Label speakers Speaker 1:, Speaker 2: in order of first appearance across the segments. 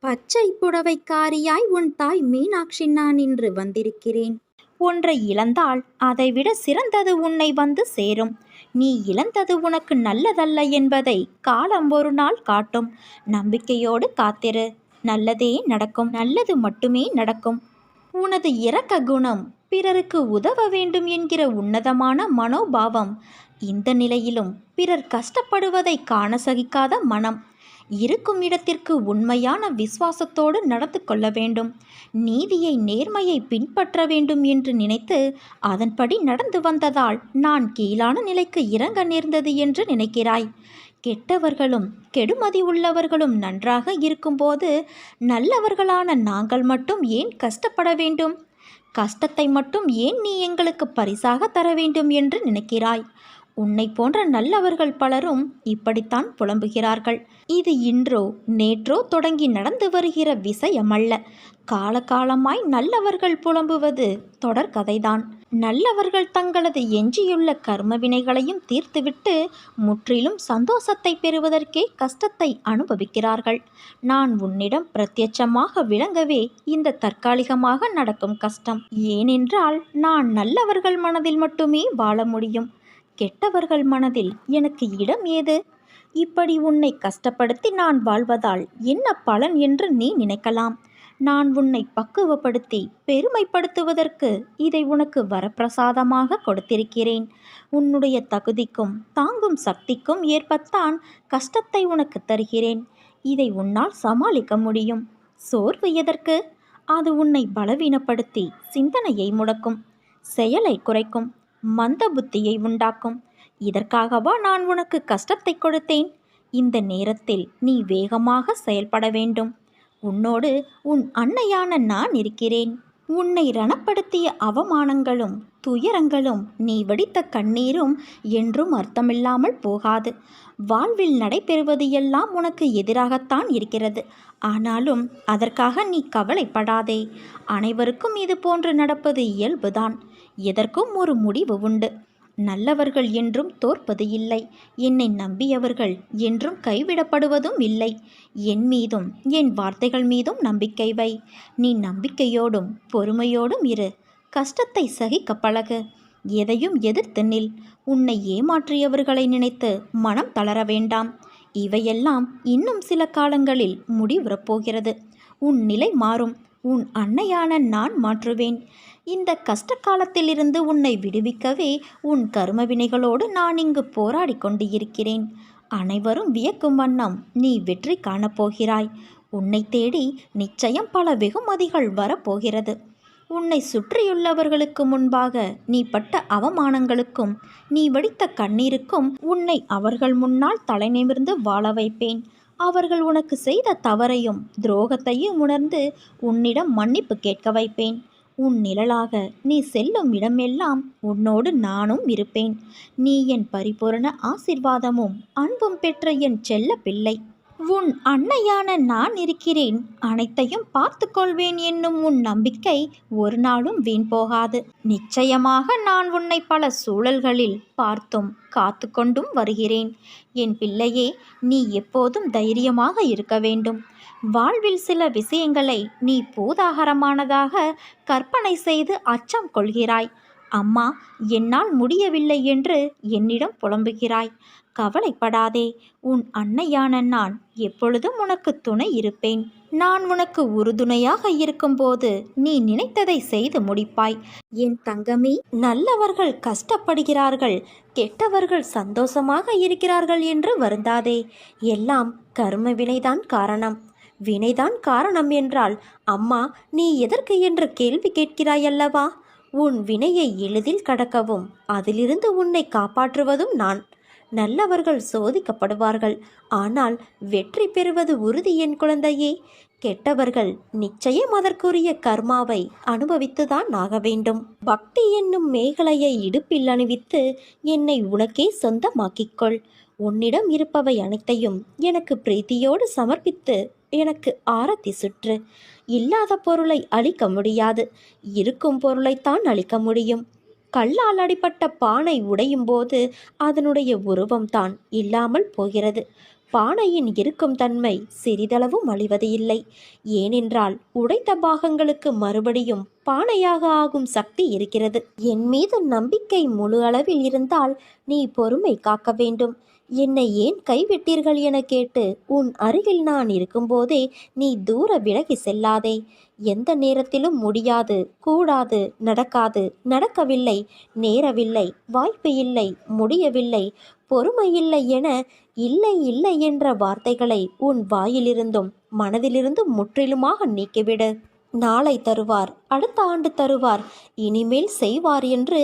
Speaker 1: பச்சை புடவைக்காரியாய் உன் தாய் மீனாட்சி நான் இன்று வந்திருக்கிறேன். ஒன்றை இழந்தால் அதைவிட சிறந்தது உன்னை வந்து சேரும். நீ இழந்தது உனக்கு நல்லதல்ல என்பதை காலம் ஒரு நாள் காட்டும். நம்பிக்கையோடு காத்திரு. நல்லதே நடக்கும். நல்லது மட்டுமே நடக்கும். உனது இரக்க குணம், பிறருக்கு உதவ வேண்டும் என்கிற உன்னதமான மனோபாவம், இந்த நிலையிலும் பிறர் கஷ்டப்படுவதை காண சகிக்காத மனம், இருக்கும் இடத்திற்கு உண்மையான விசுவாசத்தோடு நடந்து கொள்ள வேண்டும். நீதியை நேர்மையை பின்பற்ற வேண்டும் என்று நினைத்து அதன்படி நடந்து வந்ததால் நான் கீழான நிலைக்கு இறங்க நேர்ந்தது என்று நினைக்கிறாய். கெட்டவர்களும் கெடுமதி உள்ளவர்களும் நன்றாக இருக்கும்போது நல்லவர்களான நாங்கள் மட்டும் ஏன் கஷ்டப்பட வேண்டும்? கஷ்டத்தை மட்டும் ஏன் நீ எங்களுக்கு பரிசாக தர வேண்டும் என்று நினைக்கிறாய்? உன்னை போன்ற நல்லவர்கள் பலரும் இப்படித்தான் புலம்புகிறார்கள். இது இன்றோ நேற்றோ தொடங்கி நடந்து வருகிற விஷயமல்ல. காலகாலமாய் நல்லவர்கள் புலம்புவது தொடர்கதைதான். நல்லவர்கள் தங்களது எஞ்சியுள்ள கர்ம வினைகளையும் தீர்த்துவிட்டு முற்றிலும் சந்தோஷத்தை பெறுவதற்கே கஷ்டத்தை அனுபவிக்கிறார்கள். நான் உன்னிடம் பிரத்யட்சமாக விளங்கவே இந்த தற்காலிகமாக நடக்கும் கஷ்டம். ஏனென்றால் நான் நல்லவர்கள் மனதில் மட்டுமே வாழ முடியும். கெட்டவர்கள் மனதில் எனக்கு இடம் ஏது? இப்படி உன்னை கஷ்டப்படுத்தி நான் வாழ்வதால் என்ன பலன் என்று நீ நினைக்கலாம். நான் உன்னை பக்குவப்படுத்தி பெருமைப்படுத்துவதற்கு இதை உனக்கு வரப்பிரசாதமாக கொடுத்திருக்கிறேன். உன்னுடைய தகுதிக்கும் தாங்கும் சக்திக்கும் ஏற்பத்தான் கஷ்டத்தை உனக்கு தருகிறேன். இதை உன்னால் சமாளிக்க முடியும். சோர்வு எதற்கு? அது உன்னை பலவீனப்படுத்தி சிந்தனையை முடக்கும், செயலை குறைக்கும், மந்த புத்தியை உண்டாக்கும். இதற்காகவா நான் உனக்கு கஷ்டத்தை கொடுத்தேன்? இந்த நேரத்தில் நீ வேகமாக செயல்பட வேண்டும். உன்னோடு உன் அன்னையான நான் இருக்கிறேன். உன்னை ரணப்படுத்திய அவமானங்களும் துயரங்களும் நீ வடித்த கண்ணீரும் என்றும் அர்த்தமில்லாமல் போகாது. வாழ்வில் நடைபெறுவது எல்லாம் உனக்கு எதிராகத்தான் இருக்கிறது. ஆனாலும் அதற்காக நீ கவலைப்படாதே. அனைவருக்கும் இது போன்று நடப்பது இயல்புதான். எதற்கும் ஒரு முடிவு உண்டு. நல்லவர்கள் என்றும் தோற்பது இல்லை. என்னை நம்பியவர்கள் என்றும் கைவிடப்படுவதும் இல்லை. என் மீதும் என் வார்த்தைகள் மீதும் நம்பிக்கை வை. நீ நம்பிக்கையோடும் பொறுமையோடும் இரு. கஷ்டத்தை சகிக்க பழகு. எதையும் எதிர்த்து நில். உன்னை ஏமாற்றியவர்களை நினைத்து மனம் தளர வேண்டாம். இவையெல்லாம் இன்னும் சில காலங்களில் முடிவுறப் போகிறது. உன் நிலை மாறும். உன் அன்னையான நான் மாற்றுவேன். இந்த கஷ்ட காலத்திலிருந்து உன்னை விடுவிக்கவே உன் கர்மவினைகளோடு நான் இங்கு போராடி கொண்டு இருக்கிறேன். அனைவரும் வியக்கும் வண்ணம் நீ வெற்றி காணப்போகிறாய். உன்னை தேடி நிச்சயம் பல வெகுமதிகள் வரப்போகிறது. உன்னை சுற்றியுள்ளவர்களுக்கு முன்பாக நீ பட்ட அவமானங்களுக்கும் நீ வடித்த கண்ணீருக்கும் உன்னை அவர்கள் முன்னால் தலை நிமிர்ந்து வாழ வைப்பேன். அவர்கள் உனக்கு செய்த தவறையும் துரோகத்தையும் உணர்ந்து உன்னிடம் மன்னிப்பு கேட்க வைப்பேன். உன் நிழலாக நீ செல்லும் இடமெல்லாம் உன்னோடு நானும் இருப்பேன். நீ என் பரிபூரண ஆசிர்வாதமும் அன்பும் பெற்ற என் செல்ல பிள்ளை. உன் அன்னையான நான் இருக்கிறேன். அனைத்தையும் பார்த்து கொள்வேன் என்னும் உன் நம்பிக்கை ஒரு நாளும் வீண் போகாது. நிச்சயமாக நான் உன்னை பல சூழல்களில் பார்த்தும் காத்து கொண்டும் வருகிறேன். என் பிள்ளையே, நீ எப்போதும் தைரியமாக இருக்க வேண்டும். வாழ்வில் சில விஷயங்களை நீ பூதாகரமானதாக கற்பனை செய்து அச்சம் கொள்கிறாய். அம்மா, என்னால் முடியவில்லை என்று என்னிடம் புலம்புகிறாய். கவலைப்படாதே. உன் அன்னையான நான் எப்பொழுதும் உனக்கு துணை இருப்பேன். நான் உனக்கு உறுதுணையாக இருக்கும்போது நீ நினைத்ததை செய்து முடிப்பாய். என் தங்கமே, நல்லவர்கள் கஷ்டப்படுகிறார்கள், கெட்டவர்கள் சந்தோஷமாக இருக்கிறார்கள் என்று வருந்தாதே. எல்லாம் கர்ம வினைதான் காரணம். வினைதான் காரணம் என்றால் அம்மா நீ எதற்கு என்று கேள்வி கேட்கிறாயல்லவா? உன் வினையை எளிதில் கடக்கவும் அதிலிருந்து உன்னை காப்பாற்றுவதும் நான். நல்லவர்கள் சோதிக்கப்படுவார்கள், ஆனால் வெற்றி பெறுவது உறுதி என் குழந்தையே. கெட்டவர்கள் நிச்சயம் அதற்குரிய கர்மாவை அனுபவித்துதான் ஆக வேண்டும். பக்தி என்னும் மேகலையை இடுப்பில் அணிவித்து என்னை உனக்கே சொந்தமாக்கிக்கொள். உன்னிடம் இருப்பவை அனைத்தையும் எனக்கு பிரீத்தியோடு சமர்ப்பித்து எனக்கு ஆரத்தி சுற்று. இல்லாத பொருளை அழிக்க முடியாது, இருக்கும் பொருளைத்தான் அழிக்க முடியும். கல்லால் அடிப்பட்ட பானை உடையும் போது அதனுடைய உருவம்தான் இல்லாமல் போகிறது.
Speaker 2: பானையின் இருக்கும் தன்மை சிறிதளவும் அழிவது இல்லை. ஏனென்றால் உடைத்த பாகங்களுக்கு மறுபடியும் பானையாக ஆகும் சக்தி இருக்கிறது. என் மீது நம்பிக்கை முழு அளவில் இருந்தால் நீ பொறுமை காக்க வேண்டும். என்னை ஏன் கைவிட்டீர்கள் என கேட்டு உன் அருகில் நான் இருக்கும்போதே நீ தூர விலகி செல்லாதே. எந்த நேரத்திலும் முடியாது, கூடாது, நடக்காது, நடக்கவில்லை, நேரவில்லை, வாய்ப்பு இல்லை, முடியவில்லை, பொறுமை இல்லை என இல்லை இல்லை என்ற வார்த்தைகளை உன் வாயிலிருந்தும் மனதிலிருந்தும் முற்றிலுமாக நீக்கிவிடு. நாளை தருவார், அடுத்த ஆண்டு தருவார், இனிமேல் செய்வார் என்று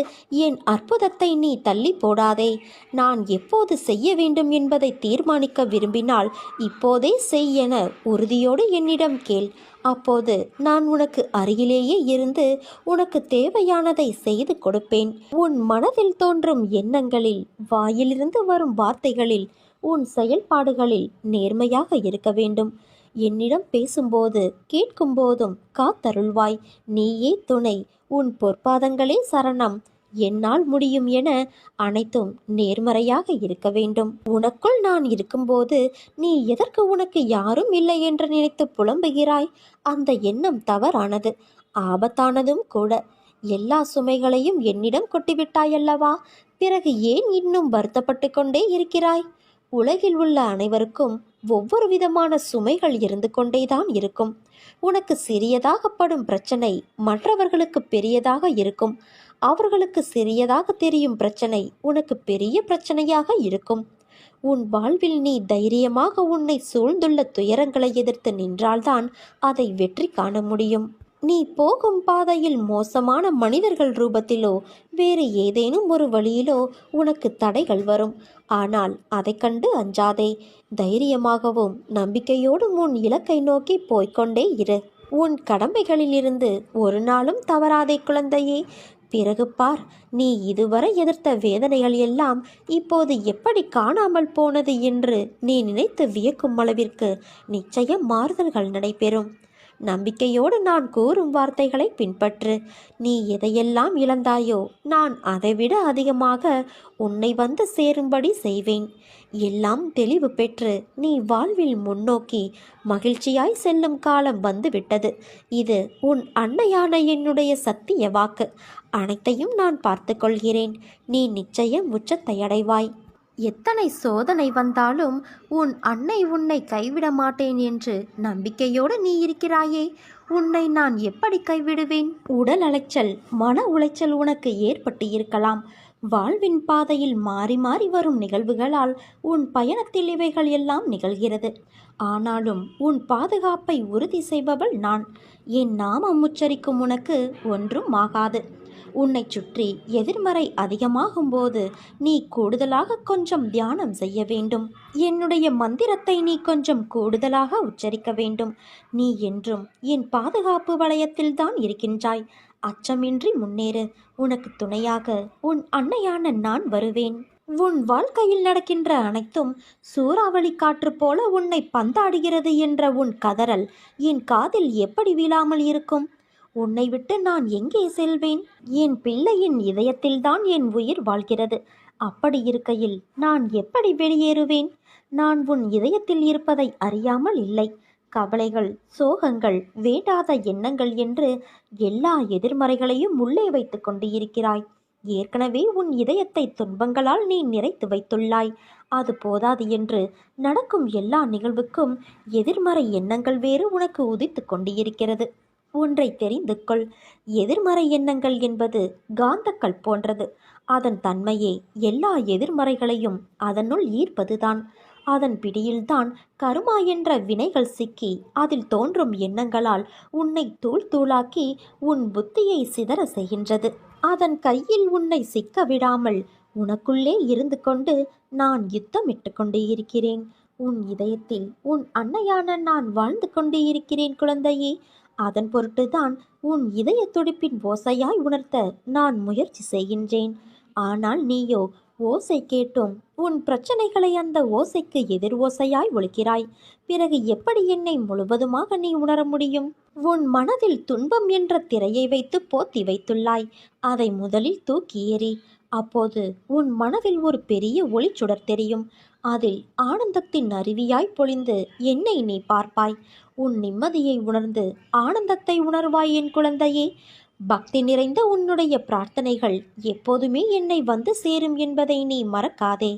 Speaker 2: என் அற்புதத்தை நீ தள்ளி போடாதே. நான் எப்போது செய்ய வேண்டும் என்பதை தீர்மானிக்க விரும்பினால் இப்போதே செய் என உறுதியோடு என்னிடம் கேள். அப்போது நான் உனக்கு அருகிலேயே இருந்து உனக்கு தேவையானதை செய்து கொடுப்பேன். உன் மனதில் தோன்றும் எண்ணங்களில், வாயிலிருந்து வரும் வார்த்தைகளில், உன் செயல்பாடுகளில் நேர்மையாக இருக்க வேண்டும். என்னிடம் பேசும்போது கேட்கும்போதும் காத்தருள்வாய். நீயே துணை, உன் பொற்பாதங்களே சரணம், என்னால் முடியும் என அனைத்தும் நேர்மறையாக இருக்க வேண்டும். உனக்குள் நான் இருக்கும்போது நீ எதற்கு உனக்கு யாரும் இல்லை என்று நினைத்து புலம்புகிறாய்? அந்த எண்ணம் தவறானது, ஆபத்தானதும் கூட. எல்லா சுமைகளையும் என்னிடம் கொட்டிவிட்டாயல்லவா? பிறகு ஏன் இன்னும் வருத்தப்பட்டு கொண்டே இருக்கிறாய்? உலகில் உள்ள அனைவருக்கும் ஒவ்வொரு விதமான சுமைகள் இருந்து கொண்டேதான் இருக்கும். உனக்கு சிறியதாகப்படும் பிரச்சனை மற்றவர்களுக்கு பெரியதாக இருக்கும். அவர்களுக்கு சிறியதாக தெரியும் பிரச்சனை உனக்கு பெரிய பிரச்சனையாக இருக்கும். உன் வாழ்வில் நீ தைரியமாக உன்னை சூழ்ந்துள்ள துயரங்களை எதிர்த்து நின்றால்தான் அதை வெற்றி காண முடியும். நீ போகும் பாதையில் மோசமான மனிதர்கள் ரூபத்திலோ வேறு ஏதேனும் ஒரு வழியிலோ உனக்கு தடைகள் வரும். ஆனால் அதை கண்டு அஞ்சாதே. தைரியமாகவும் நம்பிக்கையோடும் உன் இலக்கை நோக்கி போய்கொண்டே இரு. உன் கடமைகளிலிருந்து ஒரு நாளும் தவறாதே குழந்தையே. பிறகு பார், நீ இதுவரை எதிர்த்த வேதனைகள் எல்லாம் இப்போது எப்படி காணாமல் போனது என்று நீ நினைத்து வியக்கும் அளவிற்கு நிச்சயம் மாறுதல்கள் நடைபெறும். நம்பிக்கையோடு நான் கூறும் வார்த்தைகளை பின்பற்று. நீ எதையெல்லாம் இழந்தாயோ நான் அதைவிட அதிகமாக உன்னை வந்து சேரும்படி செய்வேன். எல்லாம் தெளிவு பெற்று நீ வாழ்வில் முன்னோக்கி மகிழ்ச்சியாய் செல்லும் காலம் வந்துவிட்டது. இது உன் அன்னையான என்னுடைய சத்திய வாக்கு. அனைத்தையும் நான் பார்த்து கொள்கிறேன். நீ நிச்சயம் உச்சத்தை அடைவாய். எத்தனை சோதனை வந்தாலும் உன் அன்னை உன்னை கைவிட மாட்டேன் என்று நம்பிக்கையோடு நீ இருக்கிறாயே, உன்னை நான் எப்படி கைவிடுவேன்? உடல் அலைச்சல், மன உளைச்சல் உனக்கு ஏற்பட்டு இருக்கலாம். வாழ்வின் பாதையில் மாறி மாறி வரும் நிகழ்வுகளால் உன் பயணத்தில் இவைகள் எல்லாம் நிகழ்கிறது. ஆனாலும் உன் பாதுகாப்பை உறுதி செய்பவள் நான். என் நாமம் உச்சரிக்கும் உனக்கு ஒன்றும் ஆகாது. உன்னை சுற்றி எதிர்மறை அதிகமாகும் போது நீ கூடுதலாக கொஞ்சம் தியானம் செய்ய வேண்டும். என்னுடைய மந்திரத்தை நீ கொஞ்சம் கூடுதலாக உச்சரிக்க வேண்டும். நீ என்றும் என் பாதுகாப்பு வளையத்தில்தான் இருக்கின்றாய். அச்சமின்றி முன்னேறு. உனக்கு துணையாக உன் அன்னையான நான் வருவேன். உன் வாழ்க்கையில் நடக்கின்ற அனைத்தும் சூறாவளி காற்று போல உன்னை பந்தாடுகிறது என்ற உன் கதறல் என் காதில் எப்படி வீழாமல் இருக்கும்? உன்னை விட்டு நான் எங்கே செல்வேன்? என் பிள்ளையின் இதயத்தில்தான் என் உயிர் வாழ்கிறது. அப்படி இருக்கையில் நான் எப்படி வெளியேறுவேன்? நான் உன் இதயத்தில் இருப்பதை அறியாமல் இல்லை. கவலைகள், சோகங்கள், வேண்டாத எண்ணங்கள் என்று எல்லா எதிர்மறைகளையும் உள்ளே வைத்து கொண்டு இருக்கிறாய். ஏற்கனவே உன் இதயத்தை துன்பங்களால் நீ நிறைத்து வைத்துள்ளாய். அது போதாது என்று நடக்கும் எல்லா நிகழ்வுக்கும் எதிர்மறை எண்ணங்கள் வேறு உனக்கு உதித்து கொண்டு இருக்கிறது. ஒன்றை தெரிந்து கொள். எதிர்மறை எண்ணங்கள் என்பது காந்தக்கல் போன்றது. அதன் தன்மையே எல்லா எதிர்மறைகளையும் அதனுள் ஈர்ப்பதுதான். அதன் பிடியில்தான் கருமா என்ற வினைகள் சிக்கி அதில் தோன்றும் எண்ணங்களால் உன்னை தூள் தூளாக்கி உன் புத்தியை சிதற செய்கின்றது. அதன் கையில் உன்னை சிக்க விடாமல் உனக்குள்ளே இருந்து கொண்டு நான் யுத்தமிட்டு கொண்டே இருக்கிறேன். உன் இதயத்தில் உன் அன்னையான நான் வாழ்ந்து கொண்டே இருக்கிறேன் குழந்தையே. அதன் பொருட்டுதான் உன் இதய துடிப்பின் ஓசையாய் உணர்த்த நான் முயற்சி செய்கின்றேன். ஆனால் நீயோ ஓசை கேட்டும் உன் பிரச்சனைகளை அந்த ஓசைக்கு எதிர் ஓசையாய் ஒலிக்கிறாய். பிறகு எப்படி என்னை முழுவதுமாக நீ உணர முடியும்? உன் மனதில் துன்பம் என்ற திரையை வைத்து போத்தி வைத்துள்ளாய். அதை முதலில் தூக்கி எறி. அப்போது உன் மனதில் ஒரு பெரிய ஒளிச்சுடர் தெரியும். அதில் ஆனந்தத்தின் அருவியாய் பொழிந்து என்னை நீ பார்ப்பாய். உன் நிம்மதியை உணர்ந்து ஆனந்தத்தை உணர்வாய் என் குழந்தையே. பக்தி நிறைந்த உன்னுடைய பிரார்த்தனைகள் எப்போதுமே என்னை வந்து சேரும் என்பதை நீ மறக்காதே.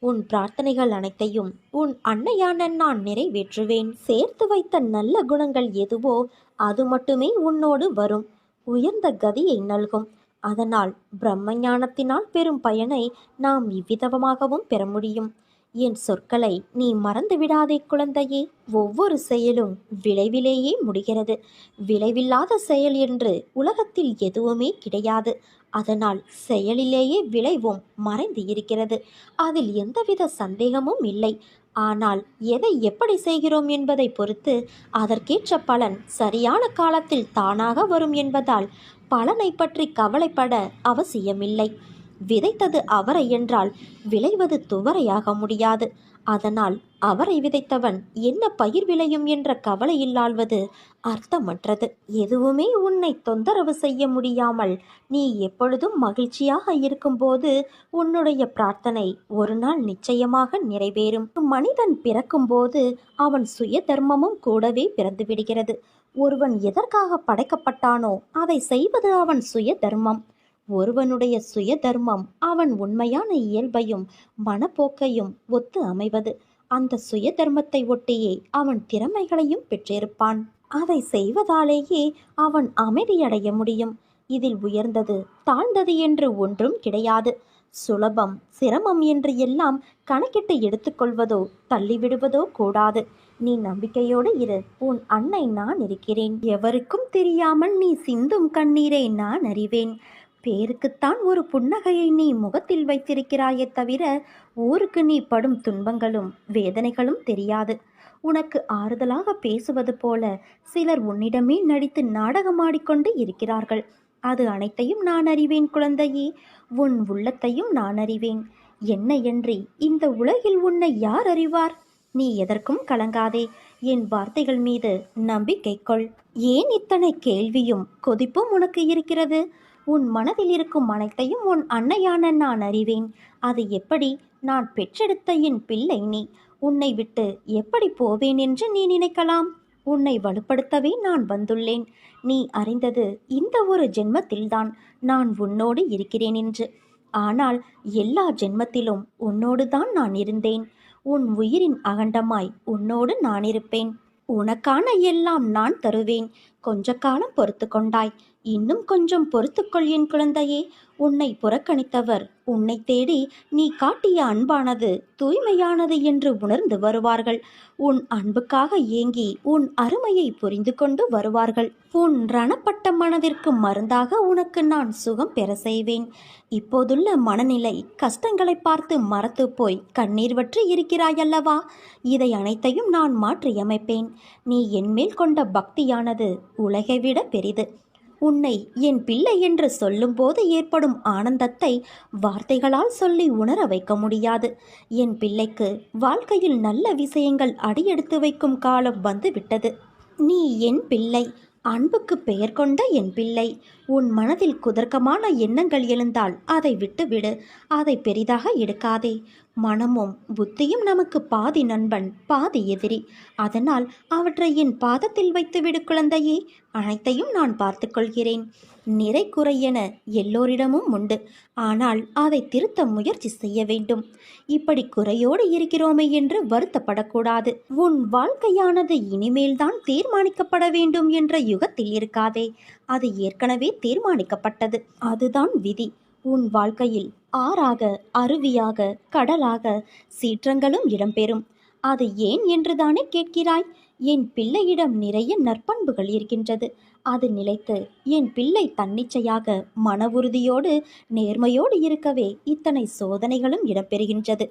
Speaker 2: உன் பிரார்த்தனைகள் அனைத்தையும் உன் அன்னையான நான் நிறைவேற்றுவேன். சேர்த்து வைத்த நல்ல குணங்கள் எதுவோ அது மட்டுமே உன்னோடு வரும், உயர்ந்த கதியை நல்கும். அதனால் பிரம்ம ஞானத்தினால் பெறும் பயனை நாம் இவ்விதமாகவும் பெற முடியும். என் சொற்களை நீ மறந்து விடாதே குழந்தையே. ஒவ்வொரு செயலும் விளைவிலேயே முடிகிறது. விளைவில்லாத செயல் என்று உலகத்தில் எதுவுமே கிடையாது. அதனால் செயலிலேயே விளைவும் மறைந்து இருக்கிறது. அதில் எந்தவித சந்தேகமும் இல்லை. ஆனால் எதை எப்படி செய்கிறோம் என்பதை பொறுத்து அதற்கேற்ற பலன் சரியான காலத்தில் தானாக வரும் என்பதால் பலனை பற்றி கவலைப்பட அவசியமில்லை. விதைத்தது அவரை என்றால் விளைவது துவரையாக முடியாது. அதனால் அவரை விதைத்தவன் என்ன பயிர் விளையும் என்ற கவலை இல்லாள்வது அர்த்தமற்றது. எதுவுமே உன்னை தொந்தரவு செய்ய முடியாமல் நீ எப்பொழுதும் மகிழ்ச்சியாக இருக்கும்போது உன்னுடைய பிரார்த்தனை ஒரு நாள் நிச்சயமாக நிறைவேறும். மனிதன் பிறக்கும்போது அவன் சுய தர்மமும் கூடவே பிறந்து விடுகிறது. ஒருவன் எதற்காக படைக்கப்பட்டானோ அதை செய்வது அவன் சுய தர்மம். ஒருவனுடைய சுய தர்மம் அவன் உண்மையான இயல்பையும் மனப்போக்கையும் ஒத்து அமைவது. அந்த சுய தர்மத்தை ஒட்டியே அவன் திறமைகளையும் பெற்றிருப்பான். அதை செய்வதாலேயே அவன் அமைதியடைய முடியும். இதில் உயர்ந்தது தாழ்ந்தது என்று ஒன்றும் கிடையாது. சுலபம் சிரமம் என்று எல்லாம் கணக்கிட்டு எடுத்துக்கொள்வதோ தள்ளிவிடுவதோ கூடாது. நீ நம்பிக்கையோடு இரு. உன் அன்னை நான் இருக்கிறேன். எவருக்கும் தெரியாமல் நீ சிந்தும் கண்ணீரை நான் அறிவேன். பேருக்குத்தான் ஒரு புன்னகையை நீ முகத்தில் வைத்திருக்கிறாயே தவிர ஊருக்கு நீ படும் துன்பங்களும் வேதனைகளும் தெரியாது. உனக்கு ஆறுதலாக பேசுவது போல சிலர் உன்னிடமே நடித்து நாடகமாடிக்கொண்டு இருக்கிறார்கள். அது அனைத்தையும் நான் அறிவேன் குழந்தையே. உன் உள்ளத்தையும் நான் அறிவேன். என்னையன்றி இந்த உலகில் உன்னை யார் அறிவார்? நீ எதற்கும் கலங்காதே. என் வார்த்தைகள் மீது நம்பிக்கை கொள். ஏன் இத்தனை கேள்வியும் கொதிப்பும் உனக்கு இருக்கிறது? உன் மனதில் இருக்கும் அனைத்தையும் உன் அன்னையான நான் அறிவேன். அது எப்படி? நான் பெற்றெடுத்த என் பிள்ளை நீ. உன்னை விட்டு எப்படி போவேன் என்று நீ நினைக்கலாம்? உன்னை வலுப்படுத்தவே நான் வந்துள்ளேன். நீ அறிந்தது இந்த ஒரு ஜென்மத்தில்தான் நான் உன்னோடு இருக்கிறேன் என்று. ஆனால் எல்லா ஜென்மத்திலும் உன்னோடு தான் நான் இருந்தேன். உன் உயிரின் அகண்டமாய் உன்னோடு நான் இருப்பேன். உனக்கான எல்லாம் நான் தருவேன். கொஞ்ச காலம் பொறுத்து கொண்டாய். இன்னும் கொஞ்சம் பொறுத்துக்கொள் என் குழந்தையே. உன்னை புறக்கணித்தவர் உன்னை தேடி நீ காட்டிய அன்பானது தூய்மையானது என்று உணர்ந்து வருவார்கள். உன் அன்புக்காக ஏங்கி உன் அருமையை புரிந்து கொண்டு வருவார்கள். உன் ரணப்பட்ட மனதிற்கு மருந்தாக உனக்கு நான் சுகம் பெற செய்வேன். இப்போதுள்ள மனநிலை கஷ்டங்களை பார்த்து மறத்து போய் கண்ணீர் வற்றி இருக்கிறாயல்லவா? இதை அனைத்தையும் நான் மாற்றியமைப்பேன். நீ என்மேல் கொண்ட பக்தியானது உலகை விட பெரிது. உன்னை என் பிள்ளை என்று சொல்லும்போது ஏற்படும் ஆனந்தத்தை வார்த்தைகளால் சொல்லி உணர வைக்க முடியாது. என் பிள்ளைக்கு வாழ்க்கையில் நல்ல விஷயங்கள் அடியெடுத்து வைக்கும் காலம் வந்துவிட்டது. நீ என் பிள்ளை, அன்புக்கு பெயர் கொண்ட என் பிள்ளை. உன் மனதில் குதர்க்கமான எண்ணங்கள் எழுந்தால் அதை விட்டுவிடு. அதை பெரிதாக எடுக்காதே. மனமும் புத்தியும் நமக்கு பாதி நண்பன் பாதி எதிரி. அதனால் அவற்றை என் பாதத்தில் வைத்துவிடு குழந்தையே. அனைத்தையும் நான் பார்த்து கொள்கிறேன். நிறை குறை என எல்லோரிடமும் உண்டு. ஆனால் அதை திருத்த முயற்சி செய்ய வேண்டும். இப்படி குறையோடு இருக்கிறோமே என்று வருத்தப்படக்கூடாது. உன் வாழ்க்கையானது இனிமேல்தான் தீர்மானிக்கப்பட வேண்டும் என்ற யுகத்தில் இருக்காதே. அது ஏற்கனவே தீர்மானிக்கப்பட்டது. அதுதான் விதி. உன் வாழ்க்கையில் ஆறாக அருவியாக கடலாக சீற்றங்களும் இடம்பெறும். அது ஏன் என்றுதானே கேட்கிறாய்? என் பிள்ளையிடம் நிறைய நற்பண்புகள் இருக்கின்றது. அது நிலைத்து என் பிள்ளை தன்னிச்சையாக மன உறுதியோடு நேர்மையோடு இருக்கவே இத்தனை சோதனைகளும் இடம்பெறுகின்றது.